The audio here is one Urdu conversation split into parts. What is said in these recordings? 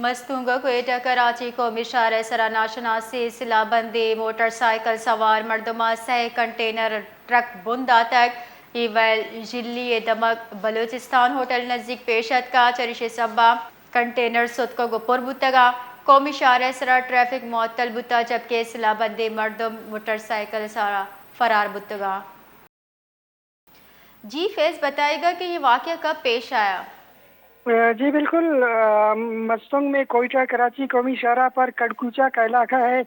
مستونگا کوئٹہ کراچی قومی شاہراہ سرا ناشناسی سلا بندی موٹر سائیکل سوار مردمہ سہ کنٹینر ٹرک بندہ تک ای ویل جلی دمک بلوچستان ہوٹل نزدیک پیشت کا چریش سبا کنٹینر سد کو گپر بتگا قومی شاہراہ سرا ٹریفک معطل بتا جبکہ سلا بندی مردم موٹر سائیکل سارا فرار بتگا۔ جی فیض بتائے گا کہ یہ واقعہ کب پیش آیا؟ جی بالکل، مستونگ میں کوئٹہ کراچی قومی شاہراہ پر کڑکوچا کا علاقہ ہے،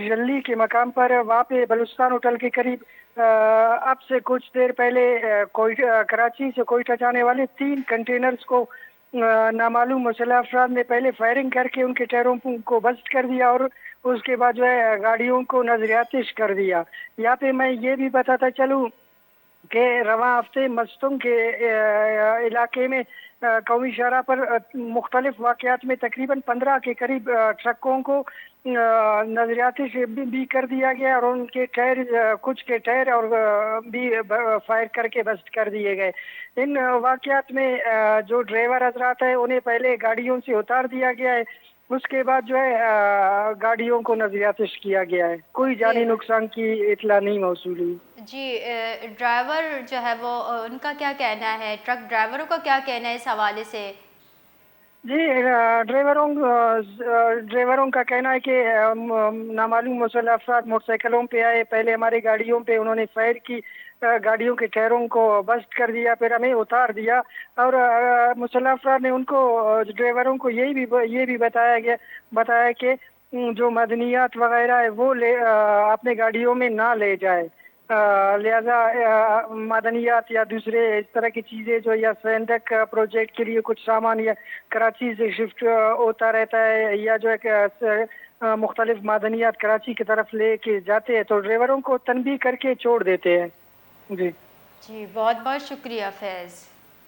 جلی کے مقام پر وہاں پہ بلوچستان ہوٹل کے قریب اب سے کچھ دیر پہلے کراچی سے کوئٹہ جانے والے 3 کنٹینرز کو نامعلوم مسلح افراد نے پہلے فائرنگ کر کے ان کے ٹائروں کو بسٹ کر دیا اور اس کے بعد جو ہے گاڑیوں کو نظر آتش کر دیا۔ یہاں پہ میں یہ بھی بتاتا چلوں کہ رواں ہفتے مستونگ کے علاقے میں قومی شاہراہ پر مختلف واقعات میں تقریباً 15 کے قریب ٹرکوں کو نظریاتی سے بھی کر دیا گیا اور ان کے ٹائر کچھ کے ٹائر اور بھی فائر کر کے بسٹ کر دیے گئے۔ ان واقعات میں جو ڈرائیور حضرات ہیں انہیں پہلے گاڑیوں سے اتار دیا گیا ہے، اس کے بعد جو ہے گاڑیوں کو نظریاتش کیا گیا ہے، کوئی جانی نقصان کی اطلاع نہیں موصول ہوئی۔ جی ڈرائیور جو ہے وہ ان کا کیا کہنا ہے، ٹرک ڈرائیوروں کا کیا کہنا ہے اس حوالے سے؟ جی ڈرائیوروں کا کہنا ہے کہ نامعلوم مسلح افراد موٹر سائیکلوں پہ آئے، پہلے ہماری گاڑیوں پہ انہوں نے فائر کی، گاڑیوں کے ٹائروں کو بسٹ کر دیا، پھر ہمیں اتار دیا اور مسلح افراد نے ان کو ڈرائیوروں کو یہ بھی بتایا کہ جو معدنیات وغیرہ ہے وہ اپنے گاڑیوں میں نہ لے جائے، لہذا معدنیات یا دوسرے اس طرح کی چیزیں جو یا سینڈک پروجیکٹ کے لیے کچھ سامان یا کراچی سے شفٹ ہوتا رہتا ہے یا جو ہے کہ مختلف معدنیات کراچی کی طرف لے کے جاتے ہیں تو ڈرائیوروں کو تنبیہ کر کے چھوڑ دیتے ہیں۔ جی بہت بہت شکریہ فیض۔